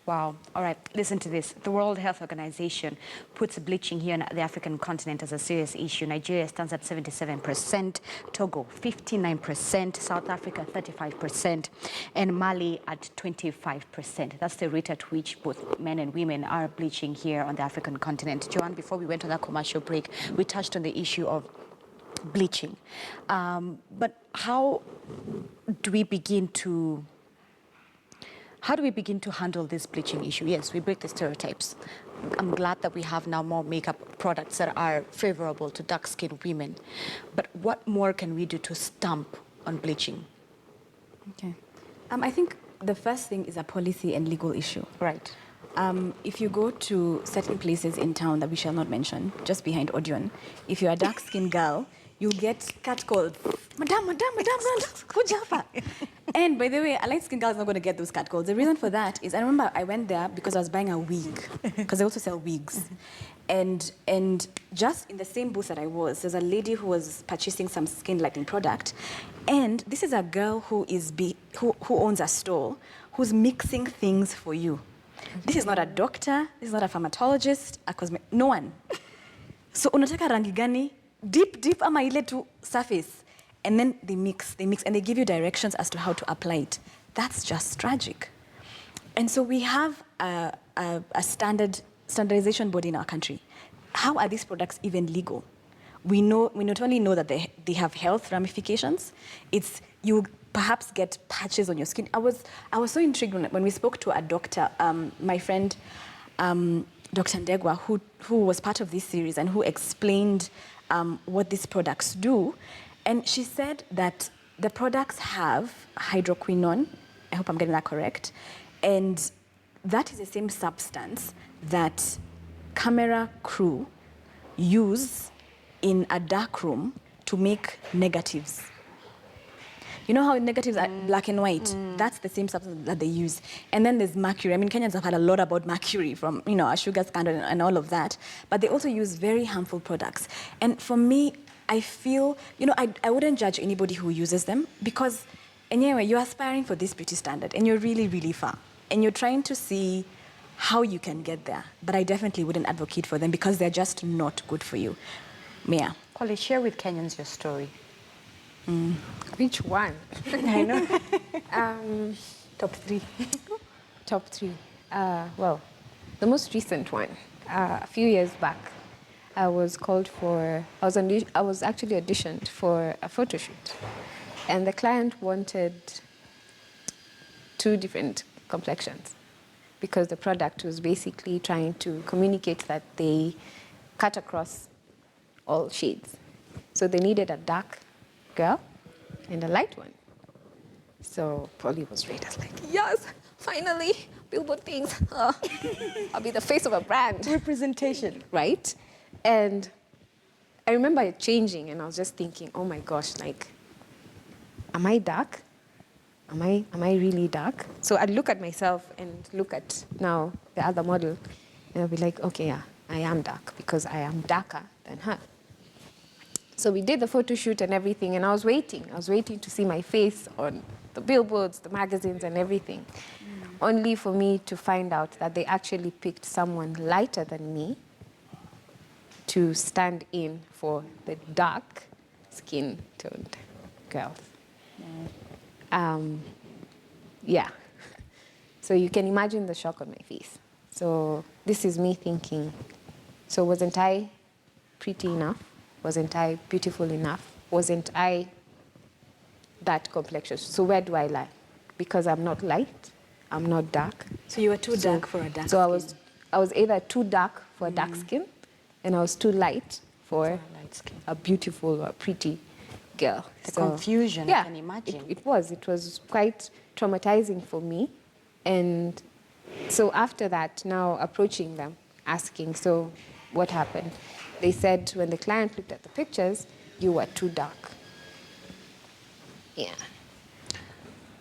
Wow. All right, listen to this. The World Health Organization puts bleaching here on the African continent as a serious issue. Nigeria stands at 77%, Togo 59%, South Africa 35%, and Mali at 25%. That's the rate at which both men and women are bleaching here on the African continent. Joanne, before we went on that commercial break, we touched on the issue of bleaching. But how do we begin to handle this bleaching issue? Yes, we break the stereotypes. I'm glad that we have now more makeup products that are favorable to dark-skinned women. But what more can we do to stamp on bleaching? Okay. I think the first thing is a policy and legal issue. Right. If you go to certain places in town that we shall not mention, just behind Odeon, if you're a dark-skinned girl, you'll get catcalled. Madam, kuja hapa. And by the way, a light-skinned girl is not going to get those catcalls. The reason for that is I remember I went there because I was buying a wig, because they also sell wigs. And just in the same booth that I was, there's a lady who was purchasing some skin lightening product. And this is a girl who owns a store, who's mixing things for you. This is not a doctor, this is not a dermatologist, no one. So unataka rangi gani? Deep ama ile tu surface. And then they mix, and they give you directions as to how to apply it. That's just tragic. And so we have a standardization body in our country. How are these products even legal? We not only know that they have health ramifications, you perhaps get patches on your skin. I was so intrigued when we spoke to a doctor, my friend, Dr. Ndegwa, who was part of this series and who explained what these products do. And she said that the products have hydroquinone, I hope I'm getting that correct, and that is the same substance that camera crew use in a dark room to make negatives. You know how negatives are black and white? That's the same substance that they use. And then there's mercury. I mean, Kenyans have had a lot about mercury from, a sugar scandal and all of that. But they also use very harmful products. And for me, I feel, I wouldn't judge anybody who uses them because, anyway, you're aspiring for this beauty standard and you're really, really far. And you're trying to see how you can get there. But I definitely wouldn't advocate for them because they're just not good for you. Mia. Holly, share with Kenyans your story. Which one? I know. Top 3. Top 3. Well, the most recent one. A few years back, I was actually auditioned for a photo shoot. And the client wanted 2 different complexions because the product was basically trying to communicate that they cut across all shades. So they needed a dark girl and a light one. So Polly was ready. I was like, yes, finally, Billboard things. I'll be the face of a brand. Representation. Right? And I remember it changing and I was just thinking, oh my gosh, like, am I dark? Am I really dark? So I'd look at myself and look at now the other model and I'll be like, okay, yeah, I am dark because I am darker than her. So we did the photo shoot and everything, and I was waiting to see my face on the billboards, the magazines, and everything. Only for me to find out that they actually picked someone lighter than me to stand in for the dark skin-toned girls. Yeah. So you can imagine the shock on my face. So this is me thinking, so wasn't I pretty enough? Wasn't I beautiful enough? Wasn't I that complexion? So where do I lie? Because I'm not light, I'm not dark. So you were too dark for a dark skin. So I was either too dark for a dark skin, and I was too light for a beautiful or pretty girl. The confusion, yeah, I can imagine. It was quite traumatizing for me. And so after that, now approaching them, asking, so what happened? They said when the client looked at the pictures, you were too dark. Yeah.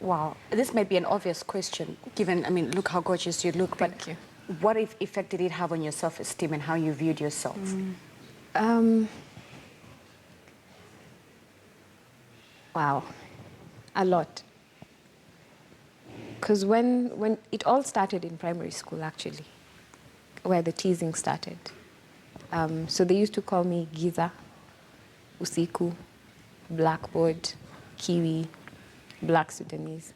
Wow. This might be an obvious question, given, look how gorgeous you look. Thank you. What effect did it have on your self-esteem and how you viewed yourself? Wow. A lot. Because when it all started in primary school, actually, where the teasing started. So they used to call me Giza, Usiku, Blackboard, Kiwi, Black Sudanese.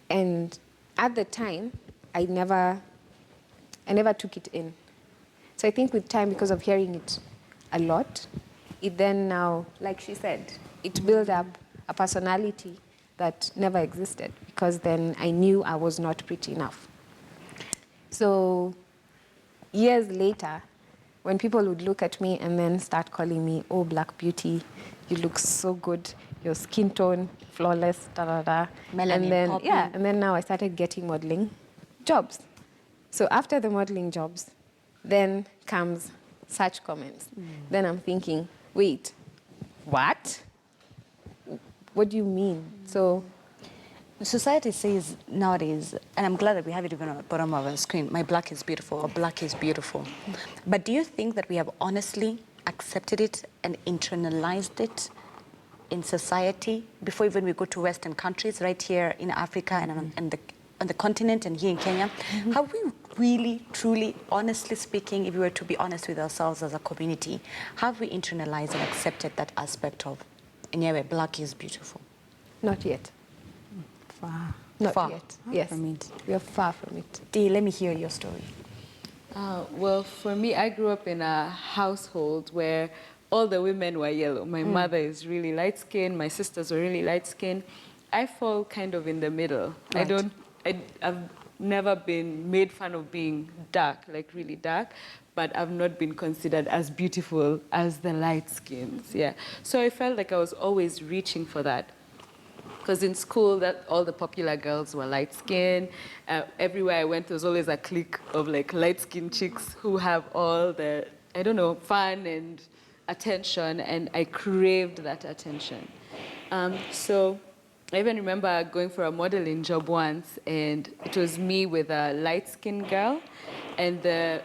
And at the time, I never took it in. So I think with time, because of hearing it a lot, it then now, like she said, it built up a personality that never existed, because then I knew I was not pretty enough. So years later, when people would look at me and then start calling me, oh, Black Beauty, you look so good, your skin tone, flawless, da da da. Melanin and then, popping. yeah, and then now I started getting modeling jobs. So after the modeling jobs, then comes such comments. Then I'm thinking, wait, what? What do you mean? So Society says nowadays, and I'm glad that we have it even on the bottom of our screen, my black is beautiful, or black is beautiful. But do you think that we have honestly accepted it and internalized it in society before even we go to Western countries, right here in Africa and on the continent and here in Kenya? Have we really, truly, honestly speaking, if we were to be honest with ourselves as a community, have we internalized and accepted that aspect of, anyway, black is beautiful? not yet. Far. Not Far yet. Yes. from it. We are far from it. Dee, let me hear your story. Well, for me, I grew up in a household where all the women were yellow. My mother is really light-skinned. My sisters were really light-skinned. I fall kind of in the middle. Right. I've never been made fun of being dark, like really dark, but I've not been considered as beautiful as the light skins. Yeah. So I felt like I was always reaching for that. Because in school, that all the popular girls were light-skinned. Everywhere I went, there was always a clique of like light-skinned chicks who have all the, I don't know, fun and attention, and I craved that attention. So I even remember going for a modeling job once, and it was me with a light-skinned girl, and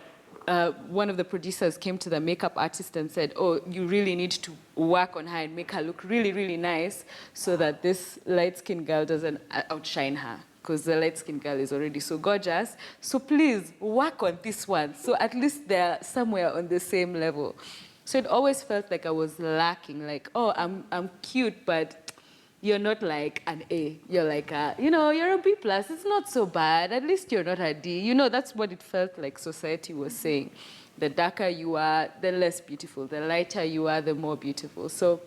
one of the producers came to the makeup artist and said, oh, you really need to work on her and make her look really, really nice so that this light-skinned girl doesn't outshine her, because the light-skinned girl is already so gorgeous. So please work on this one, so at least they're somewhere on the same level. So it always felt like I was lacking, like, oh, I'm cute, but you're not like an A. You're like you're a B+. It's not so bad. At least you're not a D. That's what it felt like society was saying. The darker you are, the less beautiful. The lighter you are, the more beautiful. So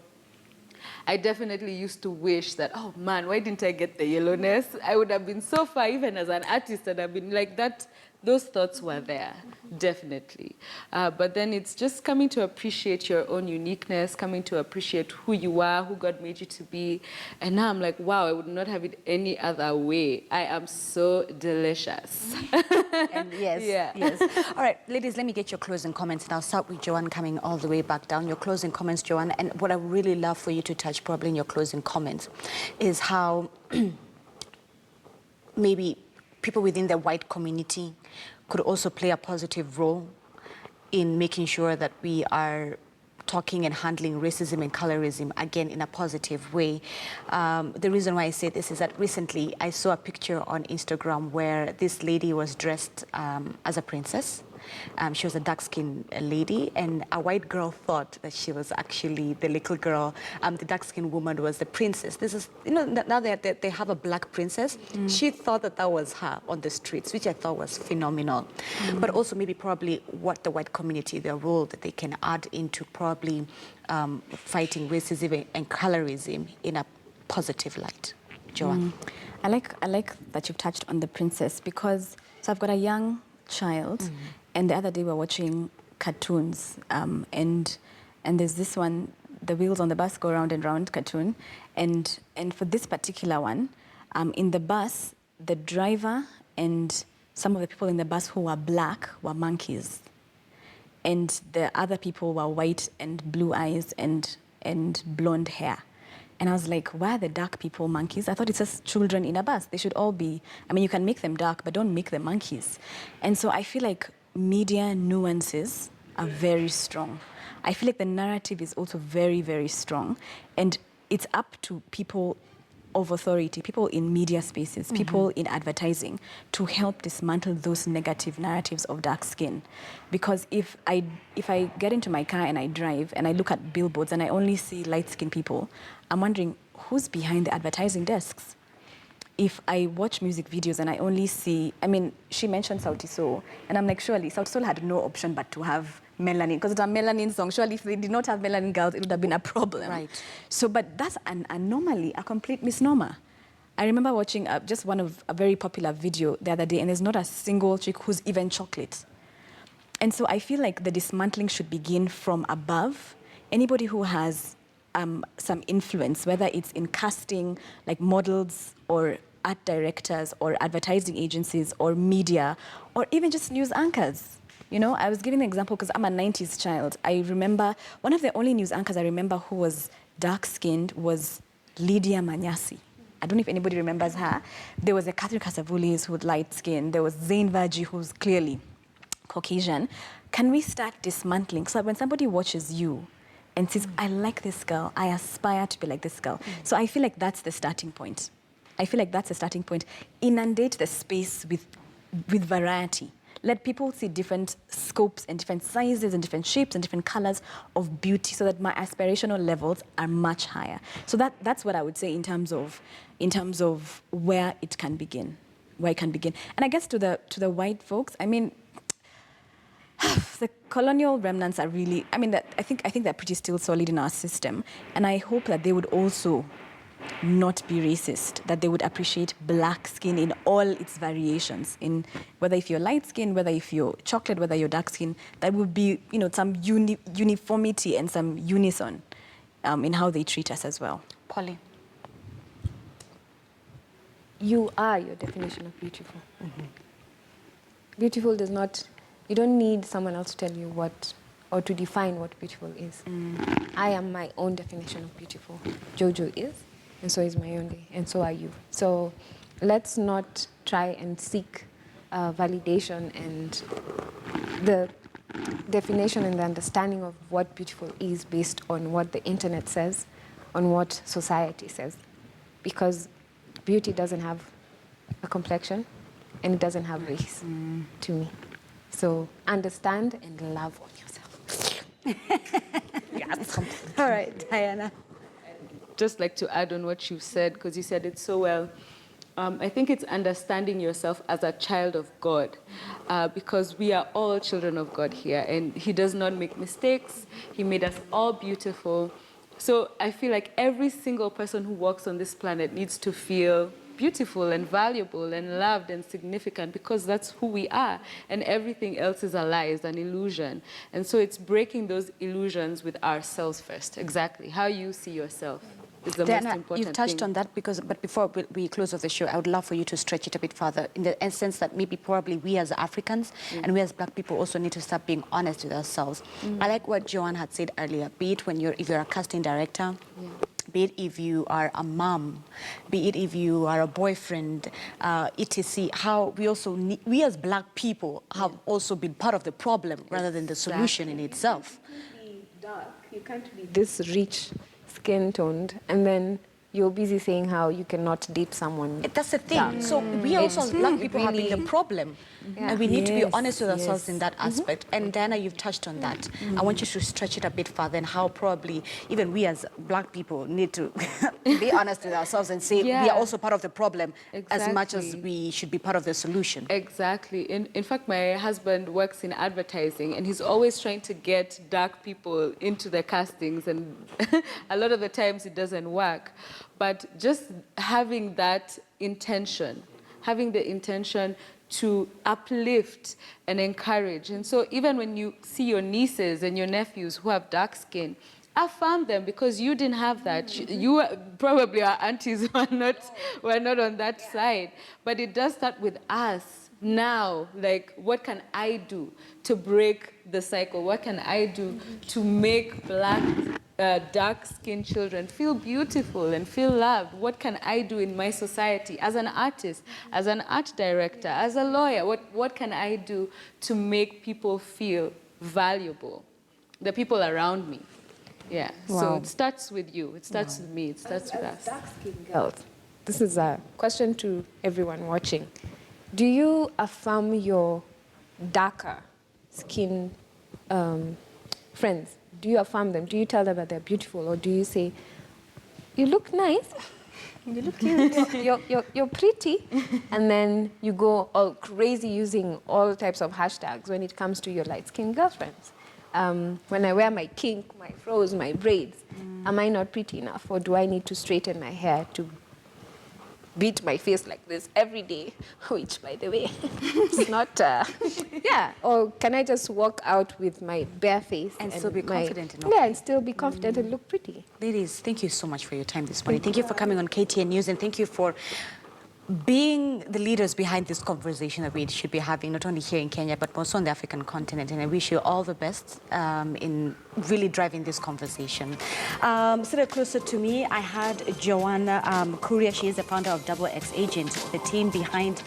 I definitely used to wish that, oh man, why didn't I get the yellowness? I would have been so far, even as an artist, and I've been like that. Those thoughts were there, definitely. But then it's just coming to appreciate your own uniqueness, coming to appreciate who you are, who God made you to be. And now I'm like, wow, I would not have it any other way. I am so delicious. And yes, Yeah. yes. All right, ladies, let me get your closing comments, and I'll start with Joanne coming all the way back down. Your closing comments, Joanne, and what I would really love for you to touch probably in your closing comments is how maybe people within the white community could also play a positive role in making sure that we are talking and handling racism and colorism, again, in a positive way. The reason why I say this is that recently I saw a picture on Instagram where this lady was dressed as a princess. She was a dark-skinned lady, and a white girl thought that she was actually the little girl. The dark-skinned woman was the princess. This is, now that they have a black princess, she thought that that was her on the streets, which I thought was phenomenal. But also maybe probably what the white community, their role that they can add into probably fighting racism and colorism in a positive light. Joanne. I like that you've touched on the princess, because so I've got a young child, and the other day we were watching cartoons, and there's this one, the wheels on the bus go round and round cartoon, and for this particular one, in the bus, the driver and some of the people in the bus who were black were monkeys, and the other people were white and blue eyes and blonde hair. And I was like, why are the dark people monkeys? I thought it's just children in a bus. They should all be, you can make them dark, but don't make them monkeys. And so I feel like media nuances are very strong. I feel like the narrative is also very, very strong. And it's up to people of authority, people in media spaces, people in advertising, to help dismantle those negative narratives of dark skin. Because if I get into my car and I drive and I look at billboards and I only see light-skinned people, I'm wondering who's behind the advertising desks. If I watch music videos and I only see, I mean, she mentioned Sauti Sol, and I'm like, surely Sauti Sol had no option but to have melanin, because it's a melanin song. Surely if they did not have melanin girls, it would have been a problem. Right. So, but that's an anomaly, a complete misnomer. I remember watching just one of a very popular video the other day, and there's not a single chick who's even chocolate. And so I feel like the dismantling should begin from above. Anybody who has some influence, whether it's in casting, like models or art directors or advertising agencies or media, or even just news anchors. You know, I was giving an example because I'm a 90s child. I remember one of the only news anchors I remember who was dark-skinned was Lydia Manyasi. I don't know if anybody remembers her. There was a Catherine Kasavulis who was light-skinned. There was Zain Vaji, who's clearly Caucasian. Can we start dismantling so that when somebody watches you and says, I like this girl, I aspire to be like this girl. So I feel like that's the starting point. Inundate the space with variety. Let people see different scopes and different sizes and different shapes and different colors of beauty so that my aspirational levels are much higher. So that's what I would say in terms of where it can begin. And I guess to the white folks, I mean, the colonial remnants are really, I mean, I think they're pretty still solid in our system. And I hope that they would also not be racist, that they would appreciate black skin in all its variations, in whether if you're light skin, whether if you're chocolate, whether you're dark skin, that would be, you know, some uniformity and some unison in how they treat us as well. Polly. You are your definition of beautiful. Beautiful does not, you don't need someone else to tell you what, or to define what beautiful is. I am my own definition of beautiful. Jojo is, and so is Mayonde, and so are you. So let's not try and seek validation and the definition and the understanding of what beautiful is based on what the internet says, on what society says. Because beauty doesn't have a complexion and it doesn't have race to me. So understand and love on yourself. Yes. All right, Diana. Just like to add on what you said, because you said it so well. I think it's understanding yourself as a child of God, because we are all children of God here, and He does not make mistakes. He made us all beautiful. So I feel like every single person who walks on this planet needs to feel beautiful and valuable and loved and significant, because that's who we are, and everything else is a lie, is an illusion. And so it's breaking those illusions with ourselves first. Exactly. How you see yourself is the most important you've touched thing. on that, but before we close off the show, I would love for you to stretch it a bit further, in the sense that maybe probably we as Africans and we as Black people also need to start being honest with ourselves. I like what Joanne had said earlier, be it if you're a casting director, be it if you are a mom, be it if you are a boyfriend, etc. How we also need, we as Black people have also been part of the problem rather than the solution in itself. You can't be dark. You can't be this rich, skin-toned, and then you're busy saying how you cannot date someone. That's the thing. So we also as Black people have been the problem. And we need to be honest with ourselves in that aspect. And Diana, you've touched on that. I want you to stretch it a bit further, and how probably even we as Black people need to be honest with ourselves and say we are also part of the problem as much as we should be part of the solution. Exactly. In fact, my husband works in advertising, and he's always trying to get dark people into the castings, and a lot of the times it doesn't work. But just having that intention, having the intention to uplift and encourage. And so even when you see your nieces and your nephews who have dark skin, affirm them, because you didn't have that. You probably, our aunties were not on that side. But it does start with us now. Like, what can I do to break the cycle? What can I do to make Black dark-skinned children feel beautiful and feel loved? What can I do in my society as an artist, as an art director, as a lawyer? What can I do to make people feel valuable, the people around me? Yeah. Wow. So it starts with you. It starts with me. It starts with us. Dark-skinned girls, this is a question to everyone watching. Do you affirm your darker skin friends? Do you affirm them? Do you tell them that they're beautiful? Or do you say, you look nice, you look cute, you're pretty, and then you go all crazy using all types of hashtags when it comes to your light-skinned girlfriends? When I wear my kink, my froze, my braids, am I not pretty enough? Or do I need to straighten my hair to beat my face like this every day? Which, by the way, it's not, yeah. Or can I just walk out with my bare face and still be confident enough? Yeah, and still be confident and look pretty. Ladies, thank you so much for your time this morning. Thank you for coming on KTN News, and thank you for being the leaders behind this conversation that we should be having, not only here in Kenya, but also on the African continent. And I wish you all the best in really driving this conversation. Sitting closer to me, I had Joanna Kuria. She is the founder of Double X Agent, the team behind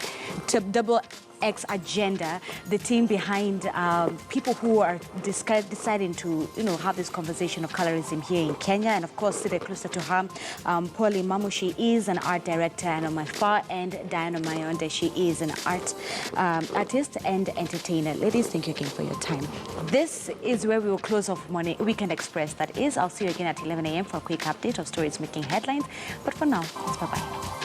Double X Agenda, the team behind people who are deciding to, have this conversation of colorism here in Kenya. And of course, sitting closer to her, Polly Mamu, she is an art director, and on my far end, Diana Mayonde, she is an artist and entertainer. Ladies, thank you again for your time. This is where we will close off Morning Weekend Express. That is, I'll see you again at 11 a.m. for a quick update of stories making headlines. But for now, it's bye-bye.